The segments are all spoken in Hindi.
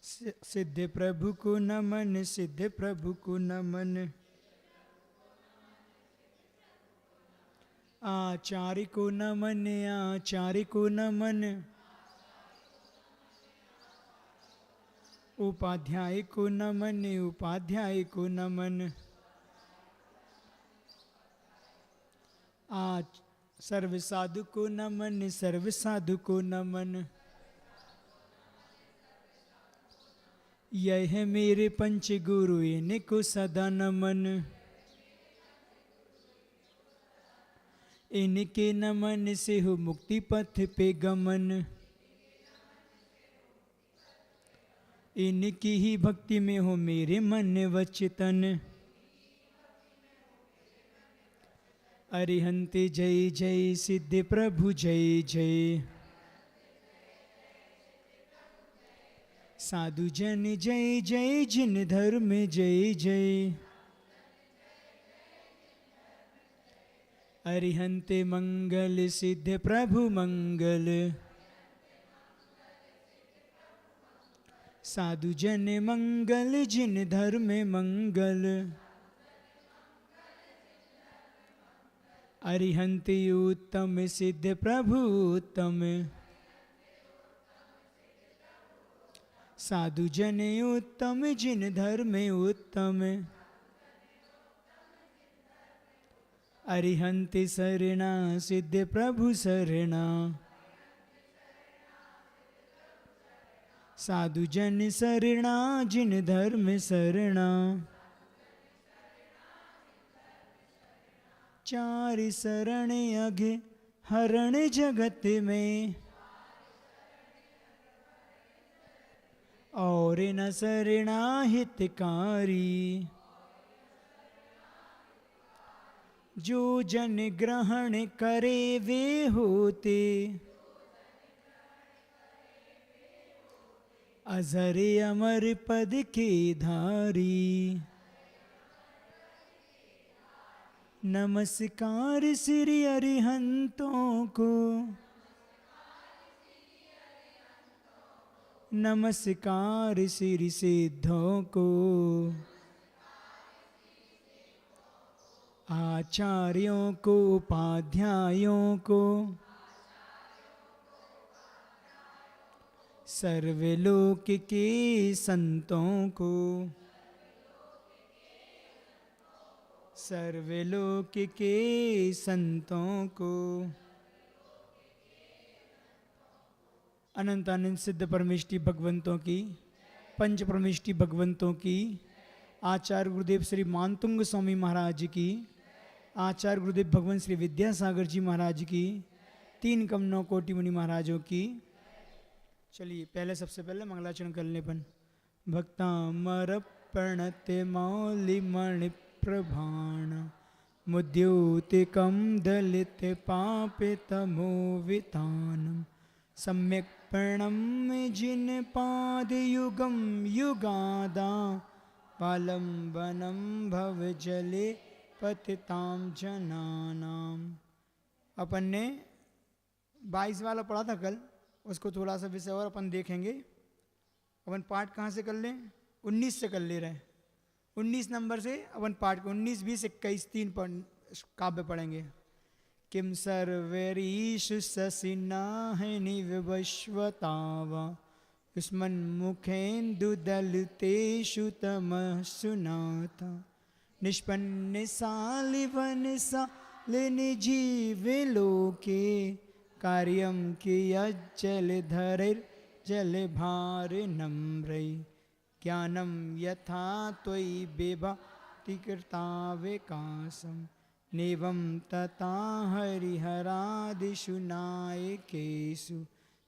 सिद्ध प्रभु को नमन, सिद्ध प्रभु को नमन। आचार्य को नमन, आचार्य को नमन। उपाध्याय को नमन, उपाध्याय को नमन। सर्व साधु को नमन, सर्व साधु को नमन। यह है मेरे पंच गुरु, इनको सदा नमन। इनके नमन से हो मुक्ति पथ पे गमन। इनकी ही भक्ति में हो मेरे मन वचन। अरिहंत जय जय, सिद्ध प्रभु जय जय। साधु जन जय जय, जिन धर्म जय जय। अरिहंत मंगल, सिद्ध प्रभु मंगल। साधु जन मंगल, जिन धर्म मंगल। अरिहंत उत्तम, सिद्ध प्रभु उत्तम। साधु जन उत्तम, जिन धर्म उत्तम। अरिहंत शरणा, सिद्ध प्रभु शरणा। साधु जन शरणा, जिन धर्म शरणा। चार शरण अघ हरण जगत में, और न शरणा हितकारी। जो जन ग्रहण करे वे होते, अजर अमर पद के धारी। नमस्कार श्री अरिहंतों को, नमस्कार श्री सिद्धों को। आचार्यों को, उपाध्यायों को। सर्वलोक के संतों को, सर्वलोक के संतों को। अनंत अनंत सिद्ध परमेष्टि भगवंतों की, पंच परमेष्टि भगवंतों की, आचार्य गुरुदेव श्री मानतुंग स्वामी महाराज की, आचार्य गुरुदेव भगवान श्री विद्यासागर जी महाराज की, तीन कमनों कोटि मुनि महाराजों की। चलिए पहले सबसे पहले मंगलाचरण कर लें अपन। भक्तामर्पणते मौलिमणि प्रभाण, मुद्योतिकं दलित पापितमोवितानम्। सम्यक् प्रणम्य जिन पाद युगम युगादा, पालंबनम भव जले पतिताम जनानाम। अपन ने 22 वाला पढ़ा था कल, उसको थोड़ा सा विषय और अपन देखेंगे। अपन पाठ कहाँ से कर लें? 19 से कर ले रहे हैं। 19 नंबर से अपन पाठ 19, 20, 21 3 काव्य पढ़ेंगे। किम सर्वरीषु ससिनाहिनी विवश्वतावा, युष्मन्मुखेन्दुदलितेषु तमः सुनाता। निष्पन्न सालिवन सालिनि जीवे लोके, कार्यं कियज्जलधरैर्जल भार नम्रै। ज्ञानं यथा त्वयि विभाति कृता विकासम्, नेवं तथा हरिहरादिषु नायकेषु।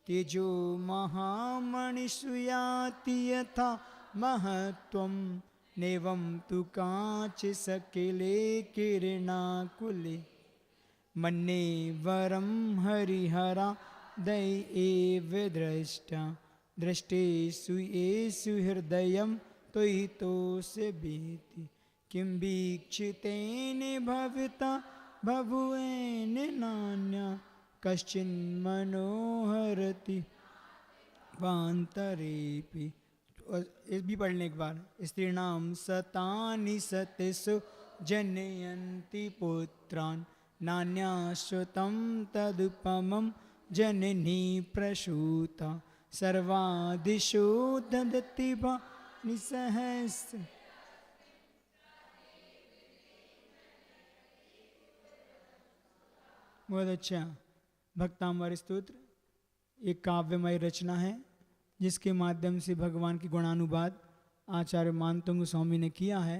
तेजो महामणिषु याति यथा महत्त्वं, नेवं तु काच सकिले किरणाकुले। मन्ये वरं हरिहरादय एव दृष्टा, दृष्टेषु येषु हृदयं त्वयि तोष भीति। किं वीक्षितेन भविता बभुवेन नान्या, कश्चिन्मनोहरति वान्तरेऽपि इस भी पढ़ लें एक बार। स्त्रीणाम सतानि सतिषु जनयन्ति पुत्रान् नान्याश्रुतं तदुपमं जननी प्रसूता सर्वादिषु ददति भानि सहस्र। बहुत अच्छा। भक्तामर स्तोत्र एक काव्यमय रचना है जिसके माध्यम से भगवान की गुणानुवाद आचार्य मानतंग स्वामी ने किया है।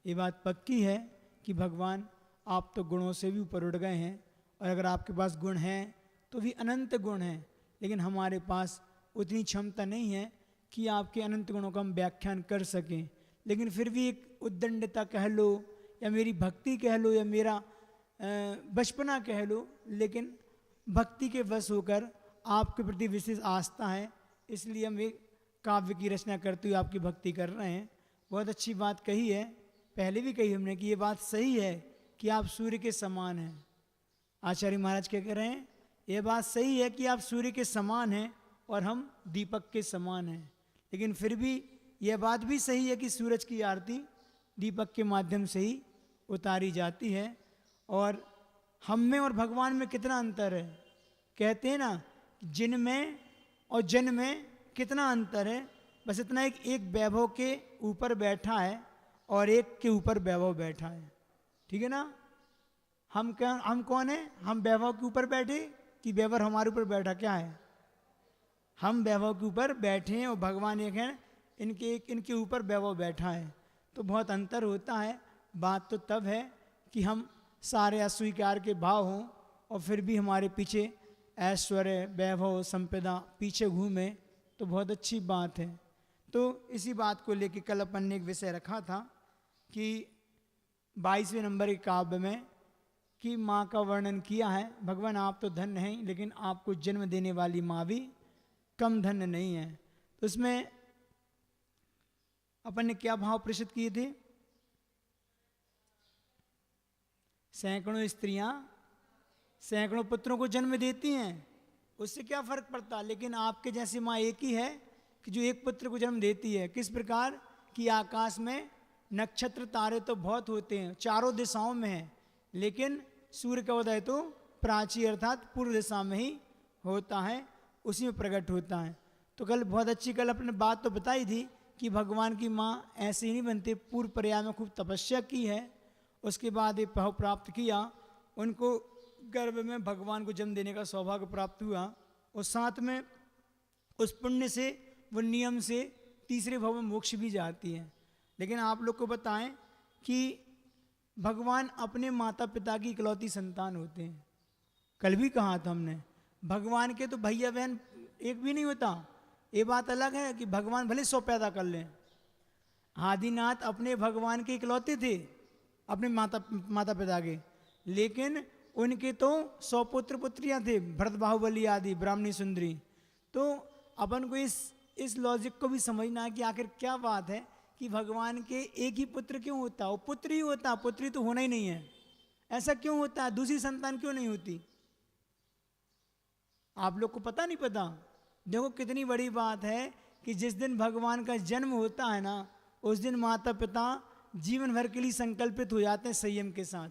ये बात पक्की है कि भगवान आप तो गुणों से भी ऊपर उठ गए हैं, और अगर आपके पास गुण हैं तो भी अनंत गुण हैं, लेकिन हमारे पास उतनी क्षमता नहीं है कि आपके अनंत गुणों का हम व्याख्यान कर सकें। लेकिन फिर भी एक उद्दंडता कह लो, या मेरी भक्ति कह लो, या मेरा बचपना कह लो, लेकिन भक्ति के वश होकर आपके प्रति विशेष आस्था है, इसलिए हम एक काव्य की रचना करते हुए आपकी भक्ति कर रहे हैं। बहुत अच्छी बात कही है, पहले भी कही हमने कि ये बात सही है कि आप सूर्य के समान हैं। आचार्य महाराज क्या कह रहे हैं, ये बात सही है कि आप सूर्य के समान हैं और हम दीपक के समान हैं, लेकिन फिर भी यह बात भी सही है कि सूरज की आरती दीपक के माध्यम से ही उतारी जाती है। और हम में और भगवान में कितना अंतर है, कहते हैं ना, जिन में और जन में कितना अंतर है, बस इतना एक वैभव के ऊपर बैठा है और एक के ऊपर वैभव बैठा है। ठीक है ना, हम कौन है, हम वैभव के ऊपर बैठे कि वैभव हमारे ऊपर बैठा, क्या है, हम वैभव के ऊपर बैठे हैं और भगवान एक है, इनके ऊपर वैभव बैठा है। तो बहुत अंतर होता है। बात तो तब है कि हम सारे अस्वीकार के भाव हों और फिर भी हमारे पीछे ऐश्वर्य वैभव संपदा पीछे घूमे, तो बहुत अच्छी बात है। तो इसी बात को लेकर कल अपन ने एक विषय रखा था कि 22वें नंबर के काव्य में कि माँ का वर्णन किया है। भगवान आप तो धन्य हैं, लेकिन आपको जन्म देने वाली माँ भी कम धन्य नहीं है। तो उसमें अपन ने क्या भाव प्रेषित किए थे, सैकड़ों स्त्रियां सैकड़ों पुत्रों को जन्म देती हैं, उससे क्या फर्क पड़ता, लेकिन आपके जैसी माँ एक ही है कि जो एक पुत्र को जन्म देती है। किस प्रकार कि आकाश में नक्षत्र तारे तो बहुत होते हैं, चारों दिशाओं में हैं, लेकिन सूर्य का उदय तो प्राची अर्थात पूर्व दिशा में ही होता है, उसी में प्रकट होता है। तो कल बहुत अच्छी अपने बात तो बताई थी कि भगवान की माँ ऐसे ही नहीं बनते, पूर्व पर्याय में खूब तपस्या की है, उसके बाद ये भाव प्राप्त किया, उनको गर्भ में भगवान को जन्म देने का सौभाग्य प्राप्त हुआ, और साथ में उस पुण्य से वो नियम से तीसरे भाव में मोक्ष भी जाती है। लेकिन आप लोग को बताएं कि भगवान अपने माता पिता की इकलौती संतान होते हैं। कल भी कहा था हमने, भगवान के तो भैया बहन एक भी नहीं होता। ये बात अलग है कि भगवान भले 100 पैदा कर लें, आदिनाथ अपने भगवान के इकलौते थे, अपने माता पिता के, लेकिन उनके तो 100 पुत्र पुत्रियां थे, भरत बाहुबली आदि ब्राह्मणी सुंदरी। तो अपन को इस लॉजिक को भी समझना है कि आखिर क्या बात है कि भगवान के एक ही पुत्र क्यों होता, वो पुत्र ही होता, पुत्री तो होना ही नहीं है, ऐसा क्यों होता है, दूसरी संतान क्यों नहीं होती? आप लोग को पता नहीं पता? देखो कितनी बड़ी बात है कि जिस दिन भगवान का जन्म होता है ना, उस दिन माता पिता जीवन भर के लिए संकल्पित हो जाते हैं संयम के साथ।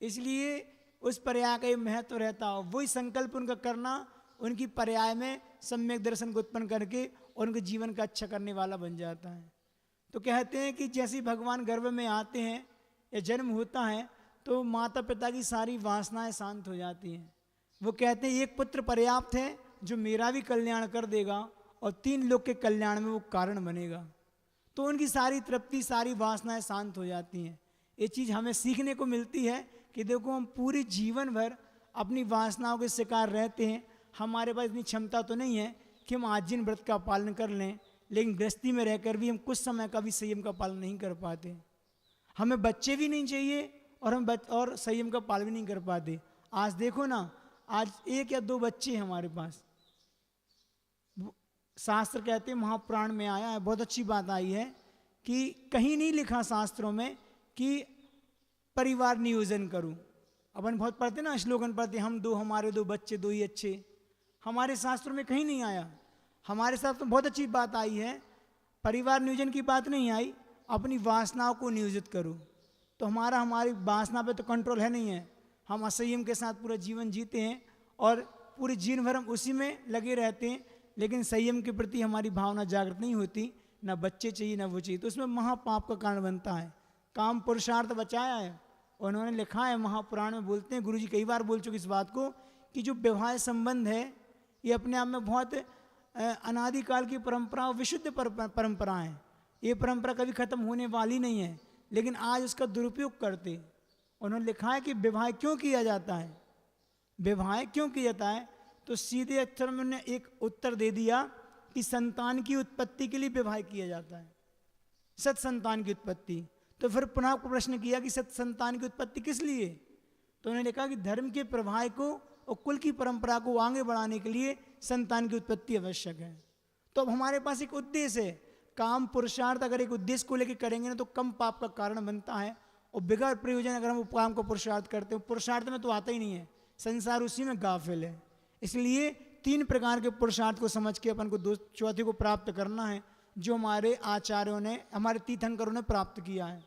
इसलिए उस पर्याय का महत्व रहता है, वही संकल्प उनका करना उनकी पर्याय में सम्यक दर्शन को उत्पन्न करके और उनके जीवन का अच्छा करने वाला बन जाता है। तो कहते हैं कि जैसे भगवान गर्भ में आते हैं या जन्म होता है तो माता पिता की सारी वासनाएं शांत हो जाती हैं। वो कहते हैं एक पुत्र पर्याप्त है जो मेरा भी कल्याण कर देगा और 3 लोग के कल्याण में वो कारण बनेगा। तो उनकी सारी तृप्ति सारी वासनाएं शांत हो जाती हैं। ये चीज़ हमें सीखने को मिलती है कि देखो हम पूरे जीवन भर अपनी वासनाओं के शिकार रहते हैं। हमारे पास इतनी क्षमता तो नहीं है कि हम आजीवन व्रत का पालन कर लें, लेकिन गृहस्थी में रहकर भी हम कुछ समय का भी संयम का पालन नहीं कर पाते। हमें बच्चे भी नहीं चाहिए और हम और संयम का पालन भी नहीं कर पाते। आज देखो ना, आज 1 या 2 बच्चे हैं हमारे पास। शास्त्र कहते हैं, महापुराण में आया है, बहुत अच्छी बात आई है कि कहीं नहीं लिखा शास्त्रों में कि परिवार नियोजन करूं। अपन बहुत पढ़ते ना, श्लोकन पढ़ते, हम 2 हमारे 2 बच्चे 2 ही अच्छे। हमारे शास्त्रों में कहीं नहीं आया। हमारे शास्त्रों में बहुत अच्छी बात आई है, परिवार नियोजन की बात नहीं आई, अपनी वासनाओं को नियोजित करो। तो हमारी वासना पे तो कंट्रोल है नहीं है, हम असंयम के साथ पूरा जीवन जीते हैं और पूरे जीवन भर हम उसी में लगे रहते हैं, लेकिन संयम के प्रति हमारी भावना जागृत नहीं होती, ना बच्चे चाहिए ना वो चाहिए, तो उसमें महापाप का कारण बनता है। काम पुरुषार्थ बचाया है, उन्होंने लिखा है, महापुराण में बोलते हैं, गुरुजी कई बार बोल चुके इस बात को, कि जो विवाह संबंध है ये अपने आप में बहुत अनादिकाल की परंपरा, विशुद्ध परंपरा है। ये परंपरा कभी खत्म होने वाली नहीं है, लेकिन आज उसका दुरुपयोग करते। उन्होंने लिखा है कि विवाह क्यों किया जाता है, विवाह क्यों किया जाता है, तो सीधे अक्षर में उन्होंने एक उत्तर दे दिया कि संतान की उत्पत्ति के लिए विवाह किया जाता है, सत संतान की उत्पत्ति। तो फिर पुनः प्रश्न किया कि सत संतान की उत्पत्ति किस लिए, तो उन्होंने लिखा कि धर्म के प्रवाह को और कुल की परंपरा को आगे बढ़ाने के लिए संतान की उत्पत्ति आवश्यक है। तो अब हमारे पास एक उद्देश्य है, काम पुरुषार्थ अगर एक उद्देश्य को लेकर करेंगे ना तो कम पाप का कारण बनता है, और बिगड़ प्रयोजन अगर हम काम को पुरुषार्थ करते हो, पुरुषार्थ में तो आता ही नहीं है, संसार उसी में गाफिल है। इसलिए 3 प्रकार के पुरुषार्थ को समझ के अपन को चौथे को प्राप्त करना है, जो हमारे आचार्यों ने, हमारे तीर्थंकरों ने प्राप्त किया है।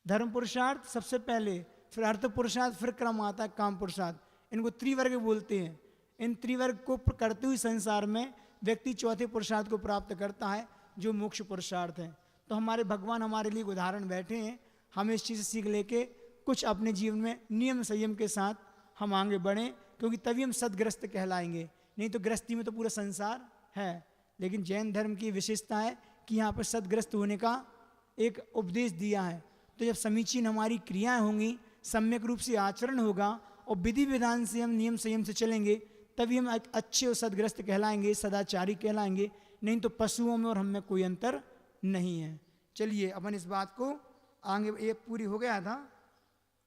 धर्म पुरुषार्थ सबसे पहले, फिर अर्थ पुरुषार्थ, फिर क्रम आता है काम पुरुषार्थ। इनको त्रिवर्ग बोलते हैं। इन त्रिवर्ग को करते हुए संसार में व्यक्ति चौथे पुरुषार्थ को प्राप्त करता है, जो मोक्ष पुरुषार्थ है। तो हमारे भगवान हमारे लिए उदाहरण बैठे हैं, हमें इस चीज़ से सीख लेके कुछ अपने जीवन में नियम संयम के साथ हम आगे बढ़ें, क्योंकि तभी हम सदग्रस्त कहलाएंगे, नहीं तो गृहस्थी में तो पूरा संसार है। लेकिन जैन धर्म की विशेषता है कि यहाँ पर सदग्रस्त होने का एक उपदेश दिया है। तो जब समीचीन हमारी क्रियाएं होंगी, सम्यक रूप से आचरण होगा और विधि विधान से हम नियम संयम से चलेंगे, तभी हम अच्छे और सदग्रस्त कहलाएंगे, सदाचारी कहलाएंगे, नहीं तो पशुओं में और हम में कोई अंतर नहीं है। चलिए अपन इस बात को आगे, ये पूरी हो गया था,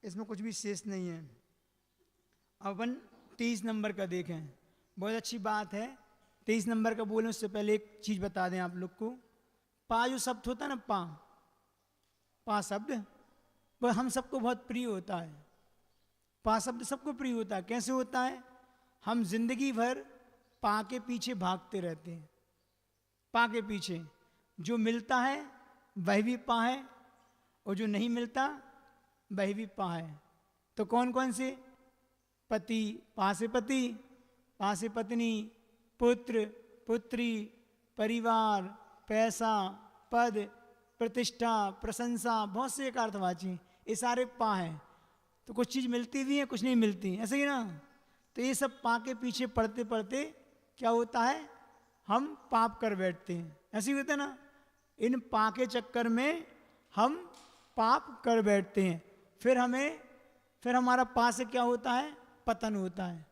इसमें कुछ भी शेष नहीं है। अपन 23 नंबर का देखें, बहुत अच्छी बात है। 23 नंबर का बोलें उससे पहले एक चीज़ बता दें आप लोग को। पा जो शब्द होता है ना, पा शब्द, वह हम सबको बहुत प्रिय होता है। पा शब्द सबको प्रिय होता है। कैसे होता है? हम जिंदगी भर पा के पीछे भागते रहते हैं, पा के पीछे। जो मिलता है वह भी पा है, और जो नहीं मिलता वह भी पा है। तो कौन कौन से? पति, पा से पति, पा से पत्नी, पुत्र, पुत्री, परिवार, पैसा, पद, प्रतिष्ठा, प्रशंसा, बहुत से एक अर्थवाची, ये सारे पा हैं। तो कुछ चीज़ मिलती भी है, कुछ नहीं मिलती, ऐसे ही ना। तो ये सब पा के पीछे पढ़ते पढ़ते क्या होता है, हम पाप कर बैठते हैं। ऐसे ही होता है ना, इन पा के चक्कर में हम पाप कर बैठते हैं। फिर हमारा पा से क्या होता है, पतन होता है।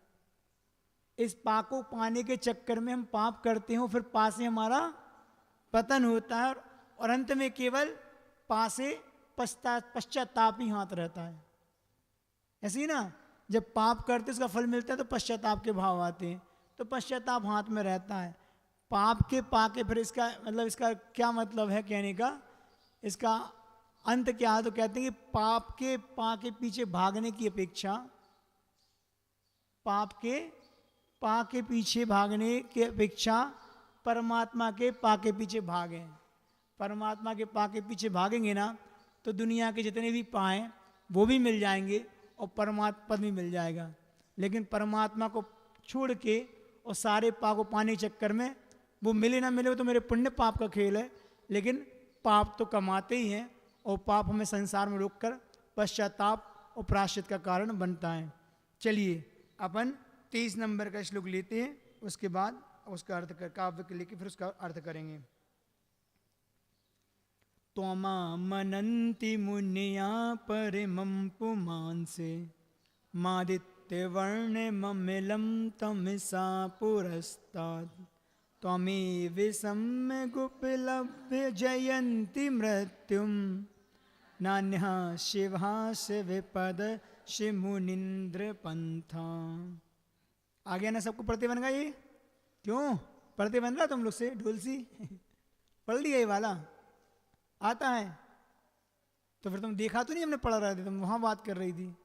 इस पा को पाने के चक्कर में हम पाप करते हैं, फिर पा से हमारा पतन होता है, और अंत में केवल पा से पश्चाताप ही हाथ रहता है। ऐसे ही ना, जब पाप करते उसका फल मिलता है तो पश्चाताप के भाव आते हैं, तो पश्चाताप हाथ में रहता है। पाप के पाके, फिर इसका मतलब, इसका क्या मतलब है कहने का, इसका अंत क्या है? तो कहते हैं कि पाप के पाके पीछे भागने की अपेक्षा, पाप के पाके पीछे भागने की अपेक्षा परमात्मा के पाके पीछे भागें। परमात्मा के पाके पीछे भागेंगे ना, तो दुनिया के जितने भी पाएं वो भी मिल जाएंगे और परमात्मा पद भी मिल जाएगा। लेकिन परमात्मा को छोड़ के और सारे पाप को पाने के चक्कर में, वो मिले ना मिले वो तो मेरे पुण्य पाप का खेल है, लेकिन पाप तो कमाते ही हैं, और पाप हमें संसार में रोककर पश्चाताप और प्रायश्चित का कारण बनता है। चलिए अपन 23 नंबर का श्लोक लेते हैं, उसके बाद उसका अर्थ कर, काव्य के लेके फिर उसका अर्थ करेंगे। त्वमा मनन्ति मुनिया परिमं पुमांसे, मादित्य वर्ण ममिलम तमिसा पुरस्तात्, त्वमेव सम्य गुपलभ्य जयन्ति मृत्युम, नान्यः शिवास विपद शिमुनिन्द्र पंथा। आ गया ना सबको? पढ़ते बन गया ये? क्यों पढ़ते बन रहा तुम लोग से? ढोल सी पढ़ लिया ये वाला? आता है तो फिर तुम देखा तो नहीं हमने पढ़ रहे थे, तुम वहां बात कर रही थी।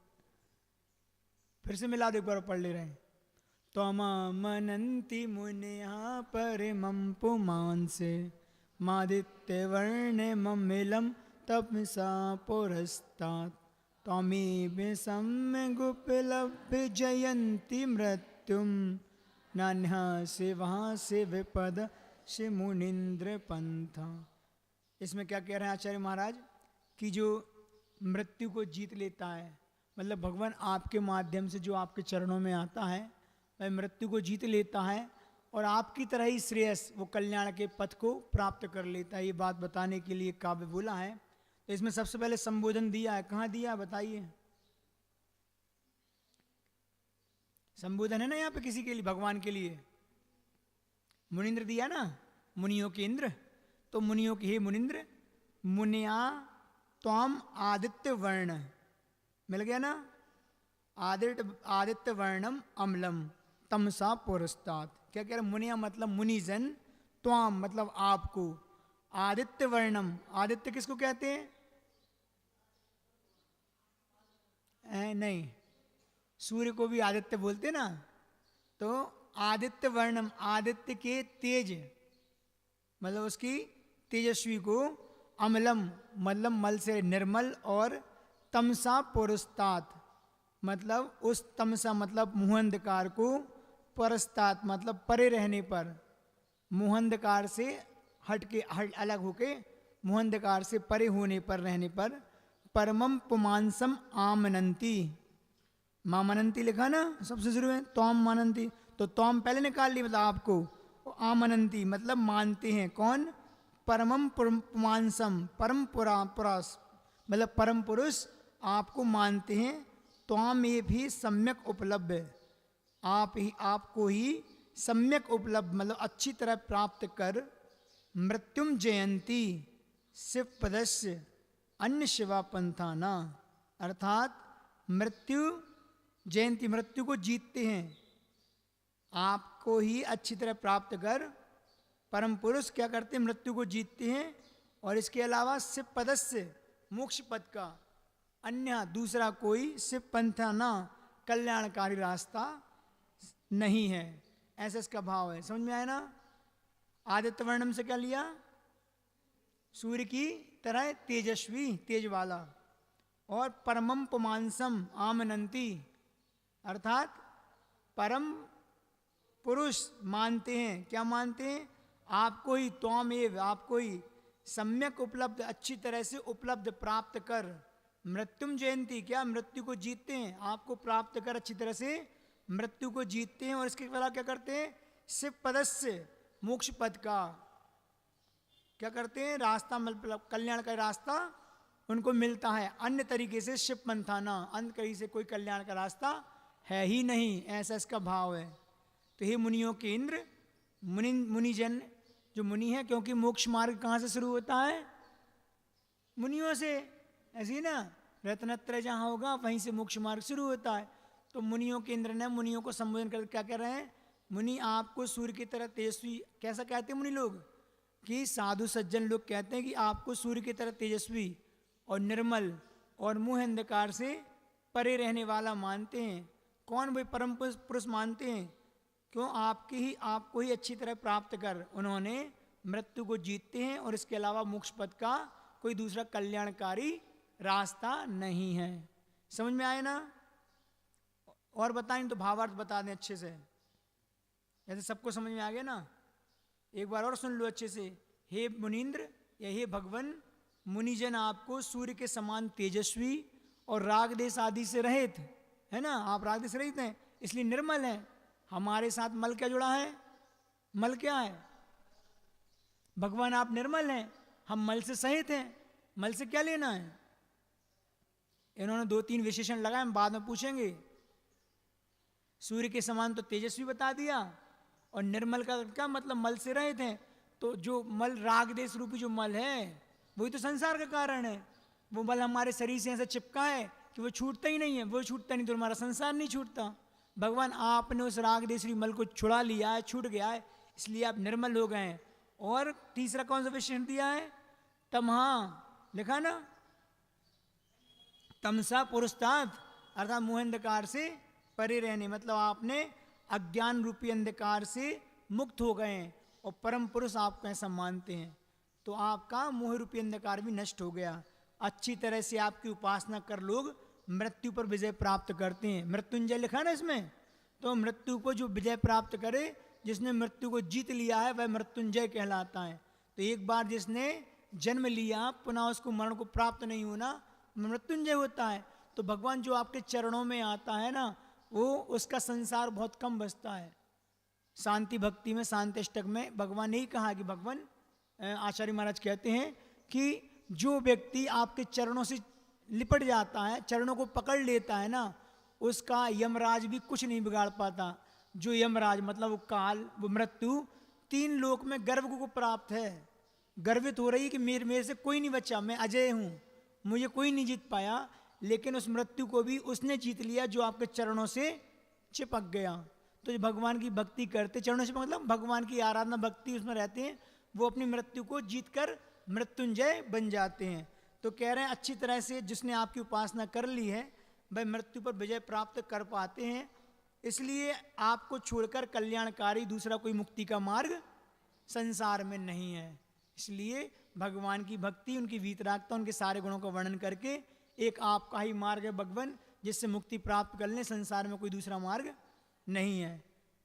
फिर से मिला दो, एक बार पढ़ ले रहे हैं। त्वमा मनन्ति मुनिया परिमं पुमांसे, मादित्यवर्णममिलं तपसा पुरस्तात् त्वमेव सम्यगुपलभ्य जयन्ति मृत्युं नान्या शिवास्य विपद से मुनीन्द्र पंथा। इसमें क्या कह रहे हैं आचार्य महाराज कि जो मृत्यु को जीत लेता है, मतलब भगवान आपके माध्यम से जो आपके चरणों में आता है वह मृत्यु को जीत लेता है और आपकी तरह ही श्रेयस वो कल्याण के पथ को प्राप्त कर लेता है। ये बात बताने के लिए काव्य बोला है। तो इसमें सबसे पहले संबोधन दिया है, कहाँ दिया है बताइए? संबोधन है ना यहाँ पे किसी के लिए, भगवान के लिए मुनिंद्र दिया ना, मुनियों के इंद्र। तो मुनियों के हे मुनिंद्र, मुनिया त्वाम आदित्य वर्ण, मिल गया ना, आदित्य वर्णम अम्लम तमसा पुरस्तात्। क्या कह रहे? मुनिया मतलब मुनिजन, त्वाम मतलब आपको, आदित्य वर्णम, आदित्य किसको कहते हैं? नहीं, सूर्य को भी आदित्य बोलते ना। तो आदित्य वर्णम, आदित्य के तेज मतलब उसकी तेजस्वी को, अमलम मतलब मल से निर्मल, और तमसा पुरस्तात् मतलब उस तमसा मतलब मुहंधकार को, पुरस्तात् मतलब परे रहने पर, मुहंधकार से हट अलग होके, मुहंधकार से परे होने पर, रहने पर, परमम पुमांसम आमनंती, मामनंती लिखा ना सबसे शुरू में, तोम मानंती, तो तोम पहले निकाल ली मतलब आपको, आमनंती मतलब मानते हैं। कौन? परमम पुमांसम, परम पुरुष मतलब परम पुरुष आपको मानते हैं। त्वाम ये भी सम्यक उपलब्ध, आपको ही सम्यक उपलब्ध मतलब अच्छी तरह प्राप्त कर, मृत्युम जयंती शिव पदस्य अन्य शिवा पंथाना, अर्थात मृत्यु जयंती मृत्यु को जीतते हैं, आपको ही अच्छी तरह प्राप्त कर, परम पुरुष क्या करते हैं? मृत्यु को जीतते हैं। और इसके अलावा शिव पदस्य मोक्ष पद का, अन्य दूसरा कोई शिव पंथा ना कल्याणकारी रास्ता नहीं है, ऐसा इसका भाव है। समझ में आया ना? आदित्य वर्णम से क्या लिया? सूर्य की तरह तेजस्वी, तेज वाला, और परमम पुमांसम आमनंती अर्थात परम पुरुष मानते हैं। क्या मानते हैं? आपको ही, त्वमेव आपको ही, सम्यक उपलब्ध अच्छी तरह से उपलब्ध प्राप्त कर, मृत्युम जयंती क्या मृत्यु को जीतते हैं, आपको प्राप्त कर अच्छी तरह से मृत्यु को जीतते हैं। और इसके अलावा क्या करते हैं? शिव पदस्य मोक्ष पद का क्या करते हैं? रास्ता मतलब कल्याण का रास्ता उनको मिलता है। अन्य तरीके से शिव पंथाना, अन्य कहीं से कोई कल्याण का रास्ता है ही नहीं, ऐसा इसका भाव है। तो हे मुनियों के इंद्र, मुनिजन जो मुनि है, क्योंकि मोक्ष मार्ग कहाँ से शुरू होता है? मुनियों से, ऐसे ही ना, रत्नत्रय जहाँ होगा वहीं से मोक्ष मार्ग शुरू होता है। तो मुनियों के इंद्र ने मुनियों को संबोधन कर क्या कह रहे हैं? मुनि आपको सूर्य की तरह तेजस्वी, कैसा कहते हैं मुनि लोग? कि साधु सज्जन लोग कहते हैं कि आपको सूर्य की तरह तेजस्वी और निर्मल और मुँह अंधकार से परे रहने वाला मानते हैं। कौन? भाई परम पुरुष मानते हैं। क्यों? आपको ही अच्छी तरह प्राप्त कर उन्होंने मृत्यु को जीतते हैं, और इसके अलावा मोक्ष पद का कोई दूसरा कल्याणकारी रास्ता नहीं है। समझ में आए ना? और बताएं तो भावार्थ बता दें अच्छे से, ऐसे सबको समझ में आ गया ना? एक बार और सुन लो अच्छे से। हे मुनीन्द्र या हे भगवान, मुनिजन आपको सूर्य के समान तेजस्वी और राग देश आदि से रहित है ना, आप राग देश रहित हैं इसलिए निर्मल हैं। हमारे साथ मल क्या जुड़ा है? मल क्या है? भगवान आप निर्मल हैं, हम मल से सहित हैं, मल से क्या लेना है? इन्होंने 2-3 विशेषण लगाए, हम बाद में पूछेंगे। सूर्य के समान तो तेजस्वी बता दिया, और निर्मल का क्या मतलब? मल से रहित हैं। तो जो मल राग देश रूपी जो मल है वही तो संसार का कारण है। वो मल हमारे शरीर से ऐसा चिपका है कि वो छूटता ही नहीं है। वो छूटता नहीं तो हमारा संसार नहीं छूटता। भगवान आपने उस राग देशरी मल को छुड़ा लिया है, छूट गया है, इसलिए आप निर्मल हो गए हैं। और तीसरा कौन सा विशेषण दिया है? तमहा, लिखा ना, तमसा पुरस्तात् अर्थात मुँह अंधकार से परे रहने, मतलब आपने अज्ञान रूपी अंधकार से मुक्त हो गए हैं और परम पुरुष आपको ऐसा मानते हैं। तो आपका मोह रूपी अंधकार भी नष्ट हो गया। अच्छी तरह से आपकी उपासना कर लोग मृत्यु पर विजय प्राप्त करते हैं। मृत्युंजय लिखा ना इसमें, तो मृत्यु को जो विजय प्राप्त करे, जिसने मृत्यु को जीत लिया है, वह मृत्युंजय कहलाता है। तो एक बार जिसने जन्म लिया, पुनः उसको मरण को प्राप्त नहीं होना, मृत्युंजय होता है। तो भगवान जो आपके चरणों में आता है ना, वो उसका संसार बहुत कम बचता है। शांति भक्ति में, शांति अष्टक में भगवान ने ही कहा कि भगवान आचार्य महाराज कहते हैं कि जो व्यक्ति आपके चरणों से लिपट जाता है, चरणों को पकड़ लेता है ना, उसका यमराज भी कुछ नहीं बिगाड़ पाता। जो यमराज मतलब वो काल, वो मृत्यु, 3 लोक में गर्व को प्राप्त है। गर्वित हो रही है कि मेरे से कोई नहीं बचा, मैं अजय हूँ, मुझे कोई नहीं जीत पाया। लेकिन उस मृत्यु को भी उसने जीत लिया जो आपके चरणों से चिपक गया। तो जो भगवान की भक्ति करते, चरणों से मतलब भगवान की आराधना भक्ति उसमें रहते हैं, वो अपनी मृत्यु को जीतकर मृत्युंजय बन जाते हैं। तो कह रहे हैं अच्छी तरह से जिसने आपकी उपासना कर ली है, वह मृत्यु पर विजय प्राप्त कर पाते हैं। इसलिए आपको छोड़कर कल्याणकारी दूसरा कोई मुक्ति का मार्ग संसार में नहीं है। इसलिए भगवान की भक्ति, उनकी वीतरागता, उनके सारे गुणों का वर्णन करके एक आपका ही मार्ग है भगवान, जिससे मुक्ति प्राप्त कर लें। संसार में कोई दूसरा मार्ग नहीं है।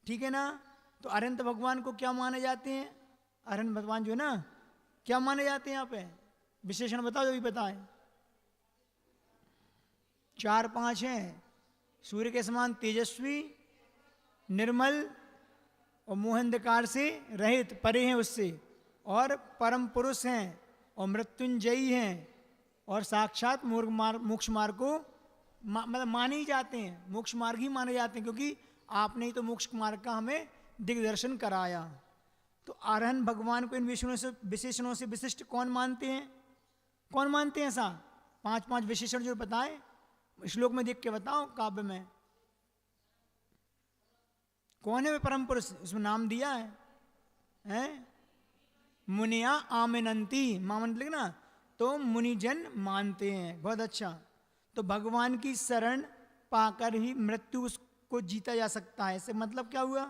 ठीक है ना। तो अरहंत भगवान को क्या माने जाते हैं? अरहंत भगवान जो है ना, क्या माने जाते हैं? यहाँ पे विशेषण बताओ, जो भी बताएं। 4-5 हैं। सूर्य के समान तेजस्वी, निर्मल और मोहंधकार से रहित, परे हैं उससे, और परम पुरुष हैं और मृत्युंजयी हैं और साक्षात मोक्ष मार्ग को मतलब माने ही जाते हैं, मोक्ष मार्ग ही माने जाते हैं, क्योंकि आपने ही तो मोक्ष मार्ग का हमें दिग्दर्शन कराया। तो अरहंत भगवान को इन विशेषणों से विशिष्ट कौन मानते हैं? कौन मानते हैं? ऐसा 5-5 विशेषण जो बताए, श्लोक में देख के बताओ, काव्य में कौन है वे परम पुरुष? उसमें नाम दिया है, हैं? मुनिया आमिनंती, मामन लिखना, तो मुनिजन मानते हैं। बहुत अच्छा। तो भगवान की शरण पाकर ही मृत्यु को जीता जा सकता है। इससे मतलब क्या हुआ?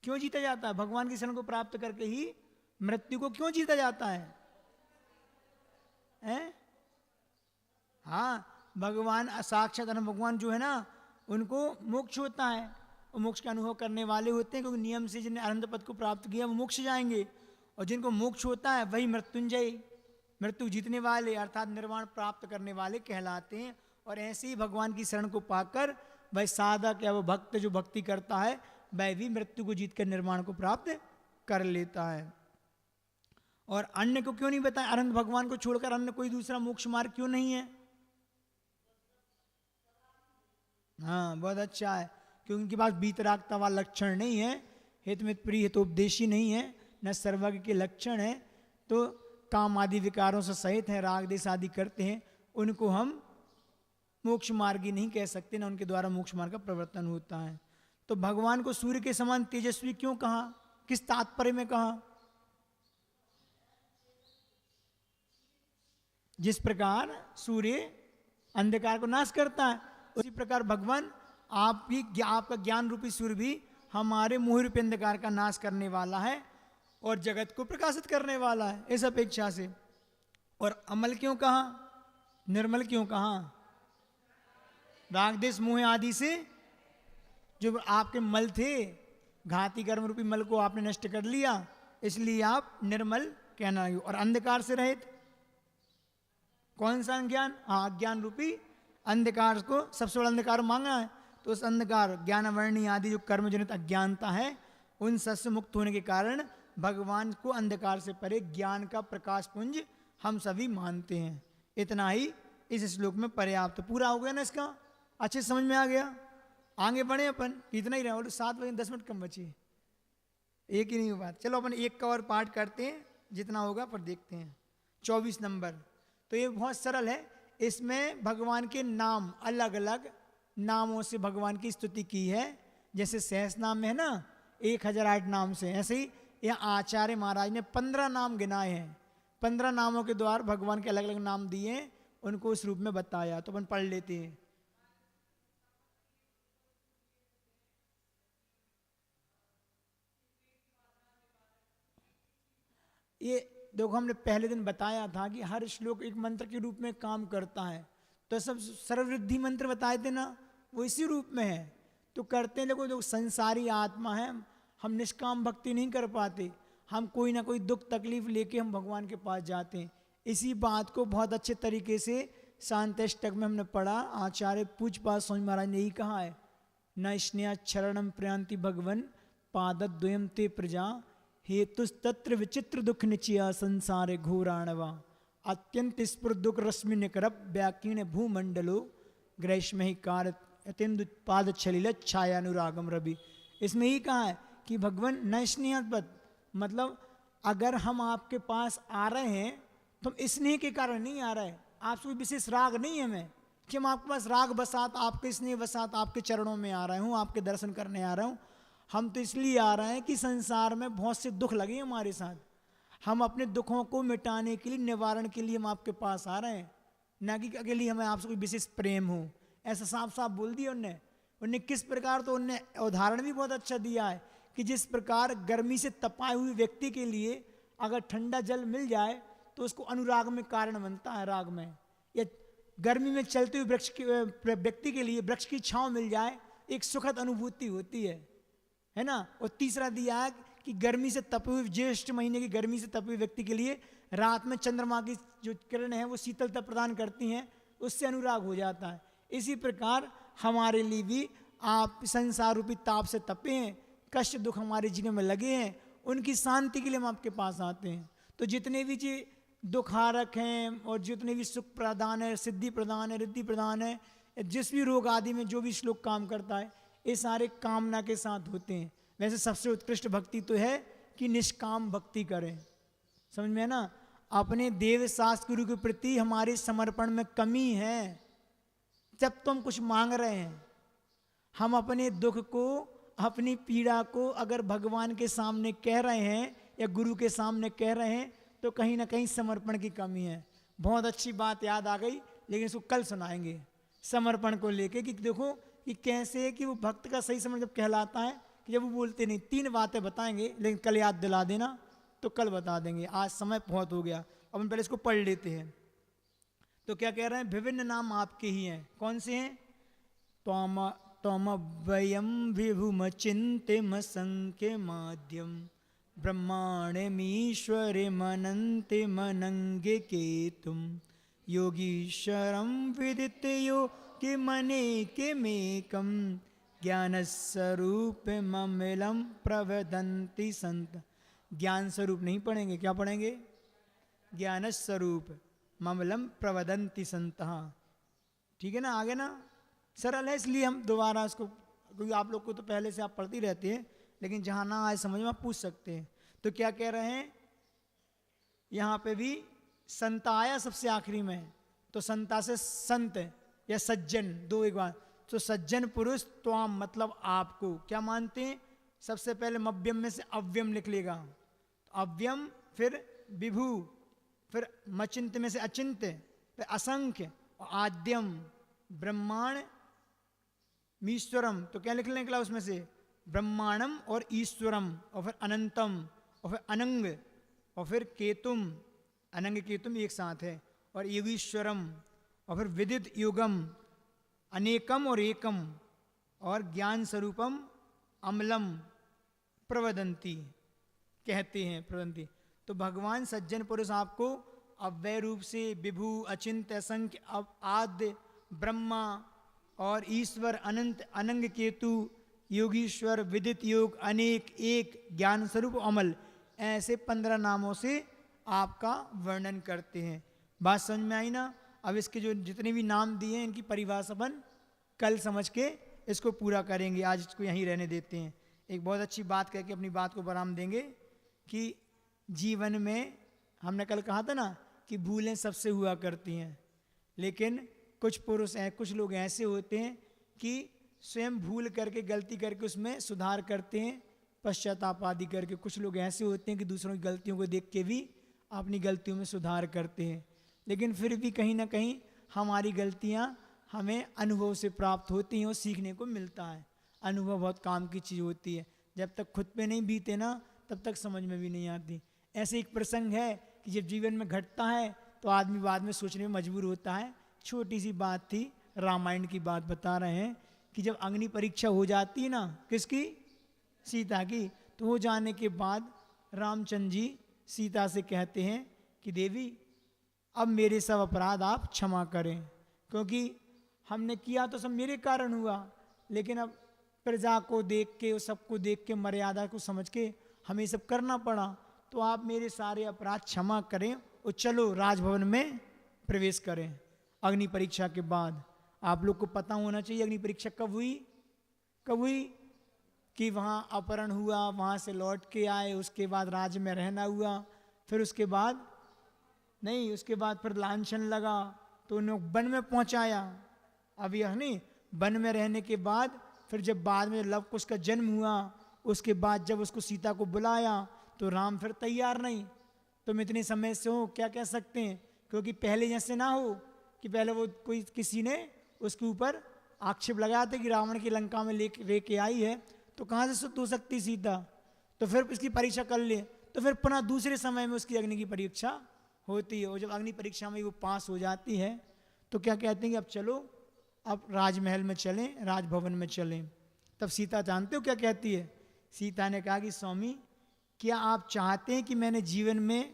क्यों जीता जाता है? भगवान की शरण को प्राप्त करके ही मृत्यु को क्यों जीता जाता है? हैं? हाँ, भगवान साक्षात भगवान जो है ना, उनको मोक्ष होता है, वो मोक्ष का अनुभव करने वाले होते हैं, क्योंकि नियम से जिन्हें अनंत पद को प्राप्त किया वो मोक्ष जाएंगे, और जिनको मोक्ष होता है वही मृत्युंजय, मृत्यु जीतने वाले अर्थात निर्वाण प्राप्त करने वाले कहलाते हैं। और ऐसे ही भगवान की शरण को पाकर वह साधक या वो भक्त जो भक्ति करता है, वह भी मृत्यु को जीतकर निर्वाण को प्राप्त कर लेता है। और अन्य को क्यों नहीं बताया? अनंत भगवान को छोड़कर अन्य कोई दूसरा मोक्ष मार्ग क्यों नहीं है? हाँ, बहुत अच्छा है, क्योंकि उनके पास वीतरागता वाला लक्षण नहीं है, हितमित प्रिय हितोपदेशी नहीं है, न सर्वज्ञ के लक्षण है, तो काम आदि विकारों से सहित हैं, राग देश आदि करते हैं, उनको हम मोक्ष मार्गी नहीं कह सकते, ना उनके द्वारा मोक्ष मार्ग का प्रवर्तन होता है। तो भगवान को सूर्य के समान तेजस्वी क्यों कहा? किस तात्पर्य में कहा? जिस प्रकार सूर्य अंधकार को नाश करता है, उसी प्रकार भगवान आपका ज्ञान रूपी सूर्य भी हमारे मोह रूपी अंधकार का नाश करने वाला है और जगत को प्रकाशित करने वाला है, इस अपेक्षा से। और अमल क्यों कहा? निर्मल क्यों कहा? राग देश मोह आदि से जो आपके मल थे, घाती कर्म रूपी मल को आपने नष्ट कर लिया, इसलिए आप निर्मल कहना। और अंधकार से रहित, कौन सा ज्ञान? हाँ, अज्ञान रूपी अंधकार को सबसे बड़ा अंधकार मांगा है, तो उस अंधकार ज्ञानवर्णी आदि जो कर्मजनित अज्ञानता है, उन सबसे मुक्त होने के कारण भगवान को अंधकार से परे ज्ञान का प्रकाश पुंज हम सभी मानते हैं। इतना ही इस श्लोक में पर्याप्त। पूरा हो गया ना इसका? अच्छे समझ में आ गया? आगे बढ़े अपन, इतना ही रहे, और 7 बजे 10 मिनट कम बची, एक ही नहीं हुआ। चलो अपन एक का और पाठ करते हैं, जितना होगा पर देखते हैं। 24 नंबर, तो ये बहुत सरल है। इसमें भगवान के नाम, अलग अलग नामों से भगवान की स्तुति की है। जैसे सहस नाम में है ना 1008 नाम से, ऐसे ही यहाँ आचार्य महाराज ने 15 नाम गिनाए हैं। 15 नामों के द्वारा भगवान के अलग अलग नाम दिए, उनको उस रूप में बताया। तो अपन पढ़ लेते हैं। ये देखो हमने पहले दिन बताया था कि हर श्लोक एक मंत्र के रूप में काम करता है। तो सब सर्ववृद्धि मंत्र बताए थे ना, वो इसी रूप में है। तो करते हैं, लेकिन जो संसारी आत्मा है, हम निष्काम भक्ति नहीं कर पाते। हम कोई ना कोई दुख तकलीफ लेके हम भगवान के पास जाते हैं। इसी बात को बहुत अच्छे तरीके से शांत्यष्टक में हमने पढ़ा। आचार्य पूज्यपाद स्वामी महाराज ने यही कहा है, न स्नेह शरणम प्रयांति भगवन पादद्वयम ते प्रजा हेतुस्तत्र विचित्र दुख निचया संसारे घोराणवा अत्यंत स्फुर दुख रश्मि निकरप व्याकीर्ण भूमंडलो ग्रैष्म ही कार अत्यंत पाद छलिल छायानुरागम रवि। इसमें ही कहा है कि भगवान न स्नेहपद, मतलब अगर हम आपके पास आ रहे हैं तो हम स्नेह के कारण नहीं आ रहे हैं। आपसे कोई विशेष राग नहीं है हमें कि हम आपके पास राग बसात आपके स्नेह बसात आपके चरणों में आ रहे हूँ, आपके दर्शन करने आ रहा हूँ। हम तो इसलिए आ रहे हैं कि संसार में बहुत से दुख लगे हमारे साथ, हम अपने दुखों को मिटाने के लिए, निवारण के लिए हम आपके पास आ रहे हैं, ना कि अकेले हमें आपसे कोई विशेष प्रेम हो। ऐसा साफ साफ बोल दिया उनने किस प्रकार, तो उनने उदाहरण भी बहुत अच्छा दिया है कि जिस प्रकार गर्मी से तपाए हुए व्यक्ति के लिए अगर ठंडा जल मिल जाए तो उसको अनुराग में कारण बनता है, राग में। या गर्मी में चलते हुए वृक्ष के व्यक्ति के लिए वृक्ष की छांव मिल जाए, एक सुखद अनुभूति होती है ना। और तीसरा दिया है कि गर्मी से तपे हुए, ज्येष्ठ महीने की गर्मी से तपे हुए व्यक्ति के लिए रात में चंद्रमा की जो किरणें हैं वो शीतलता प्रदान करती हैं, उससे अनुराग हो जाता है। इसी प्रकार हमारे लिए भी आप संसार रूपी ताप से तपे हैं, कष्ट दुख हमारे जीवन में लगे हैं, उनकी शांति के लिए हम आपके पास आते हैं। तो जितने भी जी दुखारक हैं और जितने भी सुख प्रदान है, सिद्धि प्रदान है, रिद्धि प्रदान है, जिस भी रोग आदि में जो भी श्लोक काम करता है, ये सारे कामना के साथ होते हैं। वैसे सबसे उत्कृष्ट भक्ति तो है कि निष्काम भक्ति करें, समझ में है ना। अपने देव शास्त्र गुरु के प्रति हमारे समर्पण में कमी है। जब तो हम कुछ मांग रहे हैं, हम अपने दुख को, अपनी पीड़ा को अगर भगवान के सामने कह रहे हैं या गुरु के सामने कह रहे हैं, तो कहीं ना कहीं समर्पण की कमी है। बहुत अच्छी बात याद आ गई, लेकिन इसको कल सुनाएंगे समर्पण को लेके, कि देखो कि कैसे कि वो भक्त का सही समझ जब कहलाता है कि जब वो बोलते नहीं। 3 बातें बताएंगे, लेकिन कल याद दिला देना, तो कल बता देंगे। आज समय बहुत हो गया, अब हम पहले इसको पढ़ लेते हैं। तो क्या कह रहे हैं, विभिन्न नाम आपके ही हैं। कौन से हैं? त्वम वयम विभुम चिंतिम संख्य माध्यम ब्रह्मांडमीश्वरे मनन्ते मनंगे केतुम योगीश्वरम विदित योगि मने के मेकम ज्ञान स्वरूप ममिलम प्रवदन्ति संत। ज्ञान स्वरूप नहीं पढ़ेंगे, क्या पढ़ेंगे? ज्ञान स्वरूप ममलम प्रवदन्ति संत। ठीक है ना, आगे ना सरल है, इसलिए हम दोबारा इसको, क्योंकि आप लोग को तो पहले से आप पढ़ती रहते हैं, लेकिन जहाँ ना आए समझ में आप पूछ सकते हैं। तो क्या कह रहे हैं यहाँ पे भी, संता आया सबसे आखिरी में, तो संता से संत या सज्जन, दो एक बार। तो सज्जन पुरुष त्वाम मतलब आपको क्या मानते हैं? सबसे पहले मव्यम में से अव्यम लिख लेगा, अव्यम, फिर विभु, फिर मचिंत में से अचिंत्य, फिर असंख्य, और आद्यम ब्रह्मांड मीश्वरम। तो क्या लिख निकला उसमें से? ब्रह्मांडम और ईश्वरम, और फिर अनंतम, और फिर अनंग, और फिर केतुम, अनंग केतुम एक साथ है, और योगीश्वरम, और फिर विदित युगम, अनेकम और एकम, और ज्ञान स्वरूपम अमलम प्रवदंती, कहते हैं प्रवदंती। तो भगवान सज्जन पुरुष आपको अव्यय रूप से विभु, अचिंत्य, असंख्य, आद्य, ब्रह्मा और ईश्वर, अनंत, अनंग केतु, योगीश्वर, विदित योग, अनेक, एक, ज्ञान स्वरूप, अमल, ऐसे 15 नामों से आपका वर्णन करते हैं। बात समझ में आई ना? अब इसके जो जितने भी नाम दिए हैं, इनकी परिभाषा अपन कल समझ के इसको पूरा करेंगे। आज इसको यहीं रहने देते हैं। एक बहुत अच्छी बात कह के अपनी बात को विराम देंगे कि जीवन में हमने कल कहा था ना कि भूलें सबसे हुआ करती हैं, लेकिन कुछ पुरुष हैं, कुछ लोग ऐसे होते हैं कि स्वयं भूल करके, गलती करके उसमें सुधार करते हैं, पश्चाताप आदि करके। कुछ लोग ऐसे होते हैं कि दूसरों की गलतियों को देख के भी अपनी गलतियों में सुधार करते हैं, लेकिन फिर भी कहीं ना कहीं हमारी गलतियां हमें अनुभव से प्राप्त होती हैं और सीखने को मिलता है। अनुभव बहुत काम की चीज़ होती है, जब तक खुद पे नहीं बीते ना तब तक समझ में भी नहीं आती। ऐसे एक प्रसंग है कि जब जीवन में घटता है तो आदमी बाद में सोचने में मजबूर होता है। छोटी सी बात थी, रामायण की बात बता रहे हैं कि जब अग्नि परीक्षा हो जाती है ना, किसकी? सीता की। तो हो जाने के बाद रामचंद्र जी सीता से कहते हैं कि देवी अब मेरे सब अपराध आप क्षमा करें, क्योंकि हमने किया तो सब मेरे कारण हुआ, लेकिन अब प्रजा को देख के, सबको देख के, मर्यादा को समझ के हमें सब करना पड़ा, तो आप मेरे सारे अपराध क्षमा करें और चलो राजभवन में प्रवेश करें। अग्नि परीक्षा के बाद आप लोग को पता होना चाहिए अग्नि परीक्षा कब हुई? कब हुई? कि वहाँ अपहरण हुआ, वहाँ से लौट के आए, उसके बाद राज्य में रहना हुआ, फिर उसके बाद नहीं, उसके बाद फिर लांछन लगा तो उन्हें वन में पहुँचाया। अब यह नहीं, वन में रहने के बाद फिर जब बाद में लव कुश का जन्म हुआ, उसके बाद जब उसको सीता को बुलाया तो राम फिर तैयार नहीं। तुम इतने समय से हो, क्या कह सकते हैं? क्योंकि पहले जैसे ना हो कि पहले वो कोई किसी ने उसके ऊपर आक्षेप लगाया था कि रावण की लंका में लेके आई है, तो कहाँ से शुद्ध हो सकती सीता? तो फिर इसकी परीक्षा कर ले, तो फिर पुनः दूसरे समय में उसकी अग्नि की परीक्षा होती है। और जब अग्नि परीक्षा में वो पास हो जाती है तो क्या कहते हैं कि अब चलो, अब राजमहल में चलें, राजभवन में चलें। तब सीता जानते हो क्या कहती है? सीता ने कहा कि स्वामी, क्या आप चाहते हैं कि मैंने जीवन में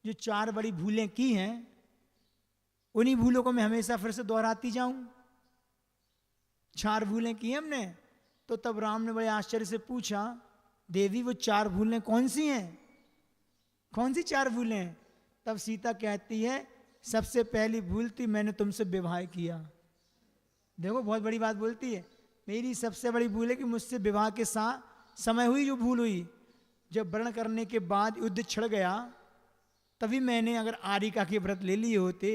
जो 4 बड़ी भूलें की हैं, उन्हीं भूलों को मैं हमेशा फिर से दोहराती जाऊं? 4 भूलें की हमने। तो तब राम ने बड़े आश्चर्य से पूछा, देवी वो 4 भूलें कौन सी हैं? कौन सी 4 भूलें हैं? तब सीता कहती है, सबसे पहली भूल थी मैंने तुमसे विवाह किया। देखो बहुत बड़ी बात बोलती है, मेरी सबसे बड़ी भूल है कि मुझसे विवाह के साथ समय हुई जो भूल हुई। जब व्रण करने के बाद युद्ध छिड़ गया, तभी मैंने अगर आरिका के व्रत ले लिए होते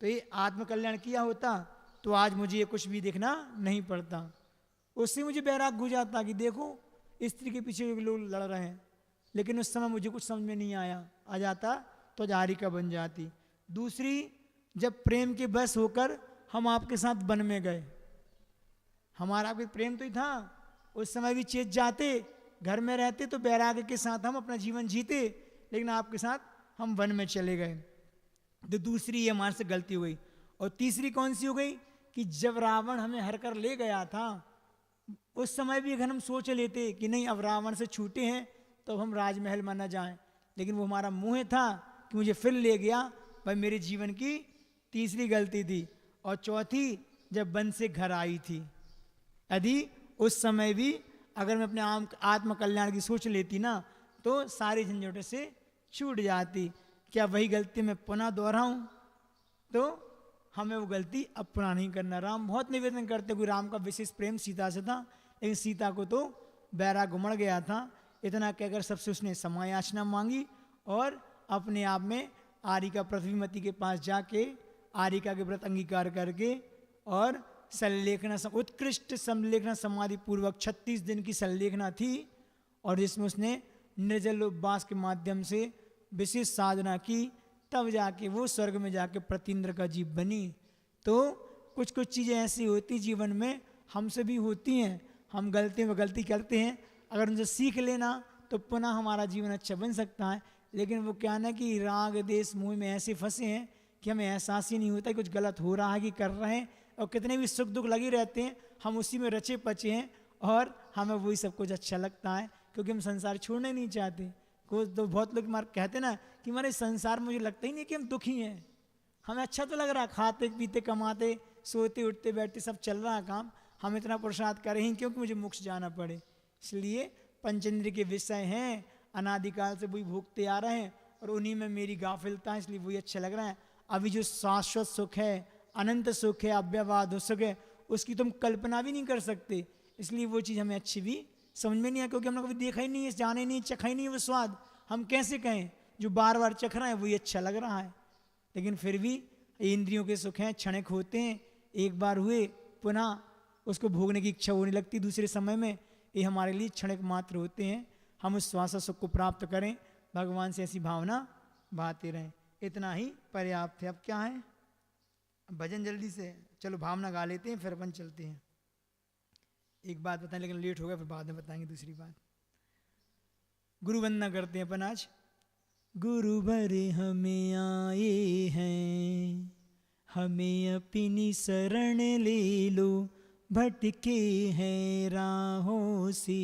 तो ये आत्मकल्याण किया होता, तो आज मुझे ये कुछ भी देखना नहीं पड़ता। उससे मुझे बैराग हो जाता कि देखो स्त्री के पीछे लोग लड़ रहे हैं, लेकिन उस समय मुझे कुछ समझ में नहीं आया, आ जाता तो आरिका बन जाती। दूसरी, जब प्रेम के बस होकर हम आपके साथ वन में गए, हमारा भी प्रेम तो ही था, उस समय भी चेत जाते, घर में रहते तो बैराग के साथ हम अपना जीवन जीते, लेकिन आपके साथ हम वन में चले गए। तो दूसरी ये हमारे से गलती हुई। और तीसरी कौन सी हो गई कि जब रावण हमें हर कर ले गया था, उस समय भी अगर हम सोच लेते कि नहीं अब रावण से छूटे हैं तो हम राजमहल में न जाएं, लेकिन वो हमारा मुँह था कि मुझे फिर ले गया, भाई मेरे जीवन की तीसरी गलती थी। और चौथी, जब वन से घर आई थी, यदि उस समय भी अगर मैं अपने आत्मकल्याण की सोच लेती ना, तो सारी झंझटों से छूट जाती। क्या वही गलती मैं पुनः दोहराऊं? तो हमें वो गलती अब पुनः नहीं करना। राम बहुत निवेदन करते, कोई राम का विशेष प्रेम सीता से था, लेकिन सीता को तो बैराग उमड़ गया था। इतना कहकर सबसे उसने क्षमा याचना मांगी और अपने आप में आरिका पृथ्वीमती के पास जाके आरिका के व्रत अंगीकार करके और संलेखना, उत्कृष्ट संलेखना समाधि पूर्वक 36 दिन की संलेखना थी, और जिसमें उसने निर्जल उपवास के माध्यम से विशेष साधना की, तब जाके वो स्वर्ग में जाके प्रतीन्द्र का जीव बनी। तो कुछ कुछ चीज़ें ऐसी होती जीवन में, हमसे भी होती हैं, हम गलती करते हैं, अगर उनसे सीख लेना तो पुनः हमारा जीवन अच्छा बन सकता है। लेकिन वो क्या ना कि राग देश मोह में ऐसे फंसे हैं कि हमें एहसास ही नहीं होता कि कुछ गलत हो रहा है कि कर रहे हैं, और कितने भी सुख दुख लगे रहते हैं, हम उसी में रचे पचे हैं और हमें वही सब कुछ अच्छा लगता है, क्योंकि हम संसार छोड़ना ही नहीं चाहते। कुछ तो बहुत लोग कहते ना कि हमारे संसार में मुझे लगता ही नहीं कि हम दुखी हैं, हमें अच्छा तो लग रहा है, खाते पीते कमाते सोते उठते बैठते सब चल रहा है काम, हम इतना पुरुषार्थ करें ही क्योंकि मुझे मोक्ष जाना पड़े। इसलिए पंचेंद्र के विषय हैं, अनादिकाल से वही भोगते आ रहे हैं और उन्हीं में मेरी गाफिलता है, इसलिए वही अच्छा लग रहा है। अभी जो शाश्वत सुख है, अनंत सुख है, अव्यवहार्य सुख है, उसकी तुम कल्पना भी नहीं कर सकते, इसलिए वो चीज़ हमें अच्छी भी समझ में नहीं आया, क्योंकि हमने कभी देखा ही नहीं है, जाना ही नहीं, चखा ही नहीं वो स्वाद। हम कैसे कहें, जो बार बार चख रहा है वही अच्छा लग रहा है। लेकिन फिर भी इंद्रियों के सुख हैं, क्षणिक होते हैं, एक बार हुए पुनः उसको भोगने की इच्छा होने लगती दूसरे समय में, ये हमारे लिए क्षणिक मात्र होते हैं। हम उस श्वास सुख को प्राप्त करें, भगवान से ऐसी भावना बाते रहें, इतना ही पर्याप्त है। अब क्या है, भजन जल्दी से चलो भावना गा लेते हैं, फिर अपन चलते हैं। एक बात बताएं, लेकिन लेट हो गया, फिर बाद में बताएंगे दूसरी बात। गुरु वंदना करते हैं अपन आज। गुरुवर हमें आए हैं, हमें अपनी शरण ले लो, भटके हैं राहों से,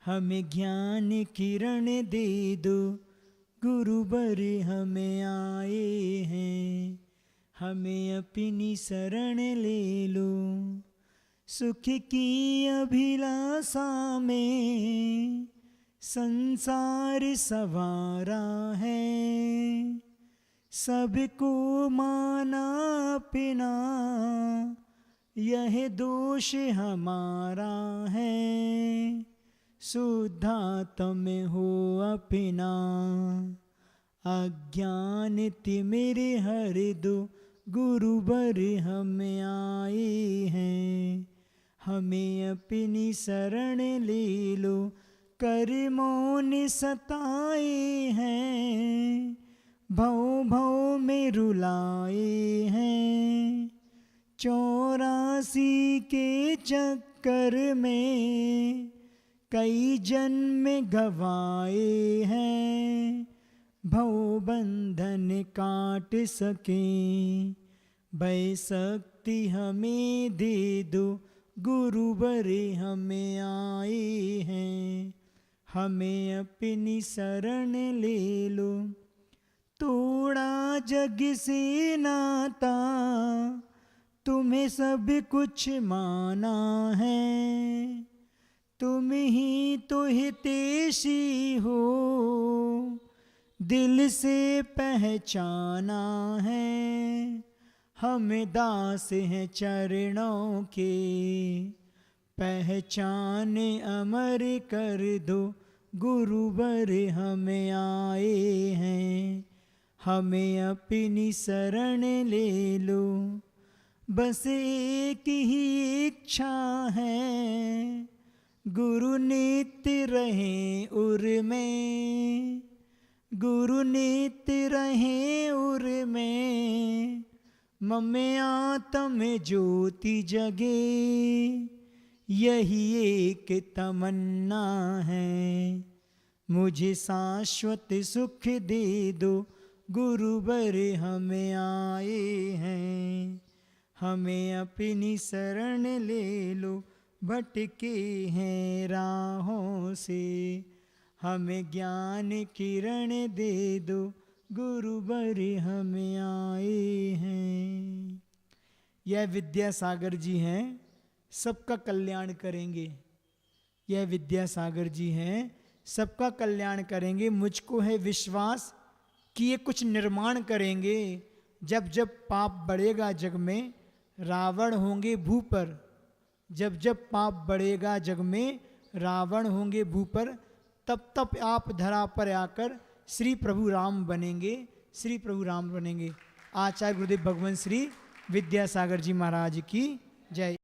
हमें ज्ञान किरण दे दो, गुरुवर हमें आए हैं, हमें अपनी शरण ले लो। सुख की अभिलाषा में संसार सवारा है, सबको माना अपना, यह दोष हमारा है, शुद्धात्म हो अपना, अज्ञान तिमिर हर दो, गुरुवर हम आए हैं, हमें अपनी शरण ले लो। कर्मों ने सताए हैं, भव भव में रुलाए हैं, 84 के चक्कर में कई जन्म गवाए हैं, भव बंधन काट सकें, भय शक्ति हमें दे दो, गुरुवर हमें आए हैं, हमें अपनी शरण ले लो। तोड़ा जग से नाता, तुम्हें सब कुछ माना है, तुम ही तो हितैषी हो, दिल से पहचाना है, हम दास हैं चरणों के, पहचान अमर कर दो, गुरुवर हमें आए हैं, हमें अपनी शरण ले लो। बस एक ही इच्छा है, गुरु नित्य रहें उर में, गुरु नित्य रहें उर में, मम आत्म ज्योति जगे, यही एक तमन्ना है, मुझे शाश्वत सुख दे दो, गुरुवर हमें आए हैं, हमें अपनी शरण ले लो, भटके हैं राहों से, हमें ज्ञान किरण दे दो, गुरुवर हमें आए हैं। यह विद्यासागर जी हैं, सबका कल्याण करेंगे। यह विद्यासागर जी हैं, सबका कल्याण करेंगे। मुझको है विश्वास कि ये कुछ निर्माण करेंगे। जब जब पाप बढ़ेगा जग में, रावण होंगे भू पर। जब जब पाप बढ़ेगा जग में, रावण होंगे भू पर, तब तब आप धरा पर आकर श्री प्रभु राम बनेंगे, श्री प्रभु राम बनेंगे। आचार्य गुरुदेव भगवान श्री विद्यासागर जी महाराज की जय।